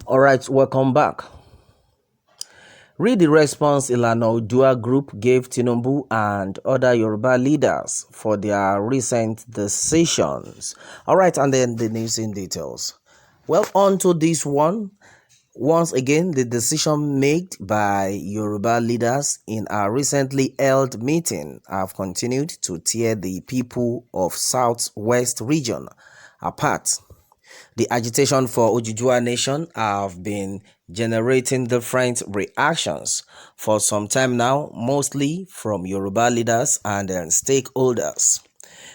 All right, welcome back. Read the response Ilana Odua group gave Tinubu and other Yoruba leaders for their recent decisions. All right, and then the news in details. Well, on to this one. Once again, the decision made by Yoruba leaders in a recently held meeting have continued to tear the people of Southwest region apart. The agitation for Ødúdúwa nation have been generating different reactions for some time now, mostly from Yoruba leaders and stakeholders.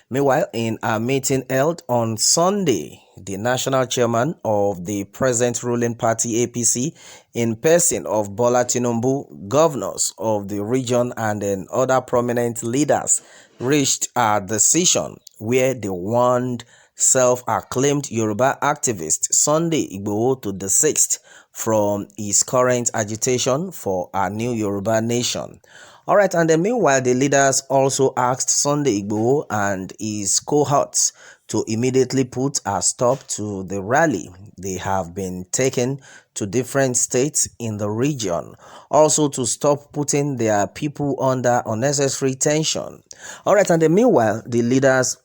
Meanwhile, in a meeting held on Sunday, the national chairman of the present ruling party APC, in person of Bola Tinubu, governors of the region and other prominent leaders, reached a decision where they warned self-acclaimed Yoruba activist Sunday Igboho to desist from his current agitation for a new Yoruba nation. All right, and then meanwhile, the leaders also asked Sunday Igboho and his cohorts to immediately put a stop to the rally they have been taking to different states in the region, also to stop putting their people under unnecessary tension. All right, and then meanwhile, the leaders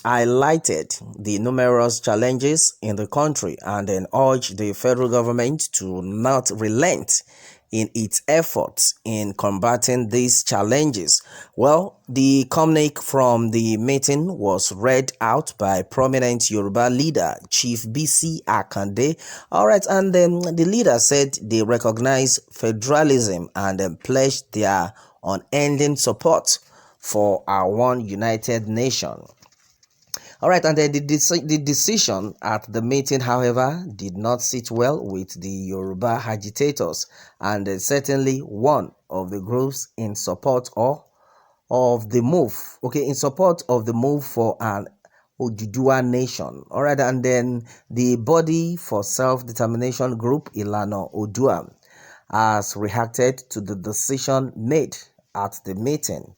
highlighted the numerous challenges in the country and then urged the federal government to not relent in its efforts in combating these challenges. Well, the communique from the meeting was read out by prominent Yoruba leader Chief BC Akande. All right, and then the leader said they recognize federalism and pledged their unending support for our one united nation. All right, and then the decision at the meeting, however, did not sit well with the Yoruba agitators, and certainly one of the groups in support of the move. Okay, in support of the move for an Ødúdúwa nation. All right, and then the body for self-determination group, Ilana Odua, has reacted to the decision made at the meeting.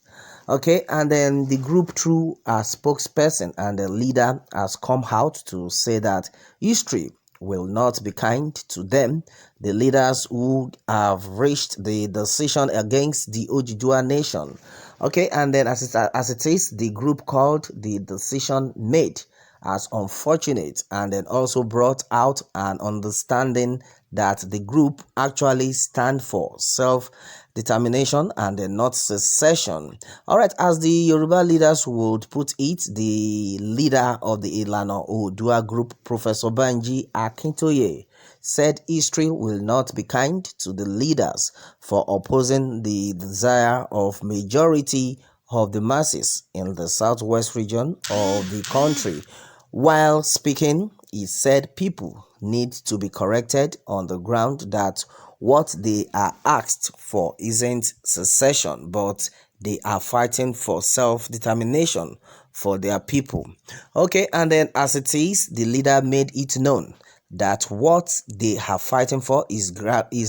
Okay, and then the group through a spokesperson and the leader has come out to say that history will not be kind to them, the leaders who have reached the decision against the Ødúdúwa nation. Okay, and then as it is, the group called the decision made as unfortunate and then also brought out an understanding that the group actually stand for self-determination and then not secession. All right, as the Yoruba leaders would put it, the leader of the Ilana Odua group, Professor Banji Akintoye, said history will not be kind to the leaders for opposing the desire of majority of the masses in the southwest region of the country. While speaking, he said people need to be corrected on the ground that what they are asked for isn't secession, but they are fighting for self-determination for their people. Okay, and then as it is, the leader made it known that what they are fighting for is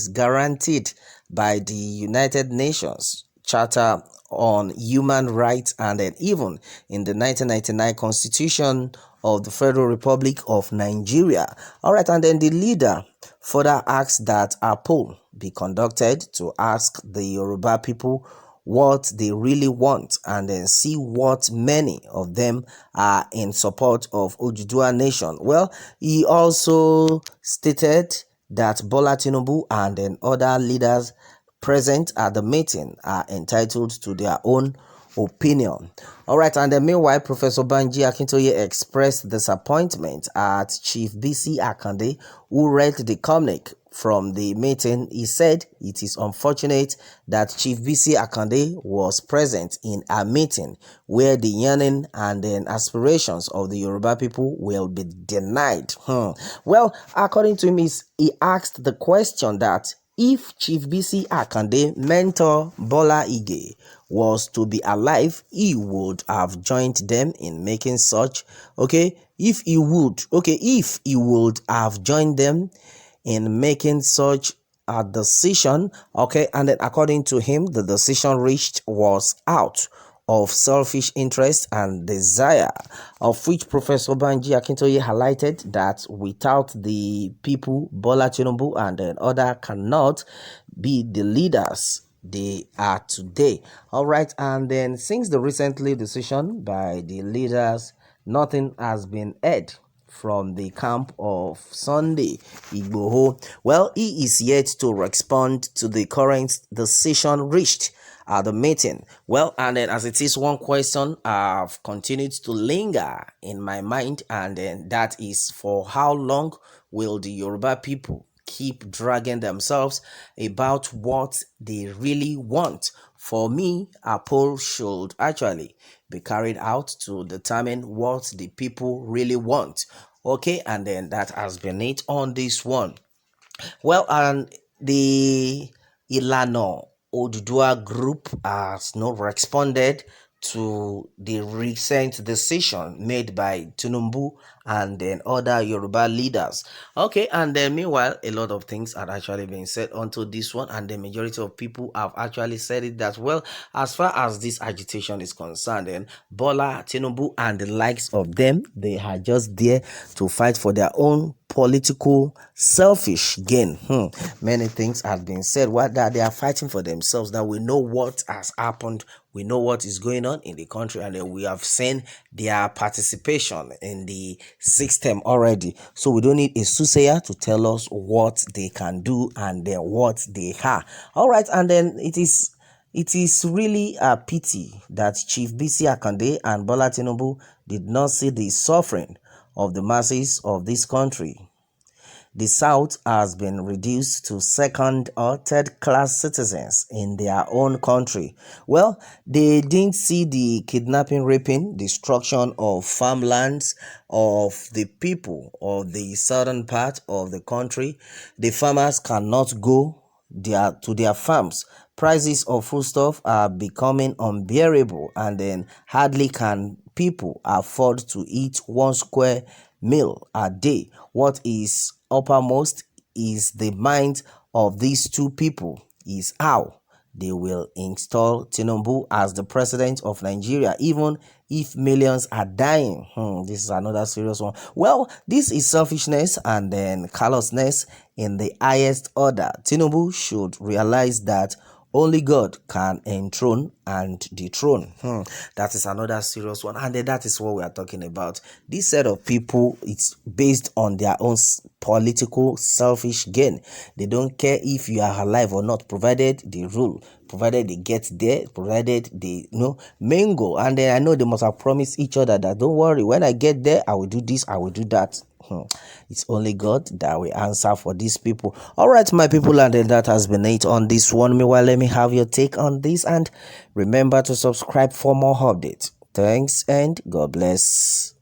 guaranteed by the United Nations Charter on Human Rights and then even in the 1999 Constitution of the Federal Republic of Nigeria. All right, and then the leader further asked that a poll be conducted to ask the Yoruba people what they really want and then see what many of them are in support of Ødúdúwa nation. Well, he also stated that Bola Tinubu and then other leaders present at the meeting are entitled to their own opinion. All right, and then meanwhile, Professor Banji Akintoye expressed disappointment at Chief BC Akande, who read the communique from the meeting. He said it is unfortunate that Chief BC Akande was present in a meeting where the yearning and then aspirations of the Yoruba people will be denied. Well, according to him, he asked the question that if Chief BC Akande mentor Bola Ige was to be alive, he would have joined them in making such, if he would have joined them in making such a decision, and then according to him, the decision reached was out of selfish interest and desire, of which Professor Banji Akintoye highlighted that without the people, Bola Tinubu and other cannot be the leaders they are today. All right, and then since the recently decision by the leaders, nothing has been heard from the camp of Sunday Igboho. Well, he is yet to respond to the current decision reached at the meeting. Well, and then as it is, one question I've continued to linger in my mind, and then that is, for how long will the Yoruba people keep dragging themselves about what they really want? For me, a poll should actually be carried out to determine what the people really want. Okay, and then that has been it on this one. Well, and the Ilana Odua group has not responded to the recent decision made by Tinubu and then other Yoruba leaders. Okay, and then meanwhile, a lot of things are actually being said onto this one, and the majority of people have actually said it that, well, as far as this agitation is concerned, then Bola, Tinubu, and the likes of them, they are just there to fight for their own political selfish gain. Many things have been said, what that they are fighting for themselves, that we know what has happened, we know what is going on in the country, and we have seen their participation in the system already. So we don't need a soothsayer to tell us what they can do and then what they are. All right, and then it is really a pity that Chief BC Akande and Bola Tinubu did not see the suffering of the masses of this country. The South has been reduced to second or third class citizens in their own country. Well, they didn't see the kidnapping, raping, destruction of farmlands of the people of the southern part of the country. The farmers cannot go to their farms. Prices of foodstuff are becoming unbearable, and then hardly can people afford to eat one square meal a day. What is uppermost is the mind of these two people is how they will install Tinubu as the president of Nigeria, even if millions are dying. This is another serious one. Well, this is selfishness and then callousness in the highest order. Tinubu should realize that only God can enthrone and dethrone. That is another serious one, and that is what we are talking about. This set of people, it's based on their own political selfish gain. They don't care if you are alive or not, provided they rule, provided they get there, provided they mingle. And then I know they must have promised each other that, don't worry, when I get there, I will do this, I will do that. It's only God that will answer for these people. All right, my people, and then that has been it on this one. Meanwhile, let me have your take on this, and remember to subscribe for more updates. Thanks and God bless.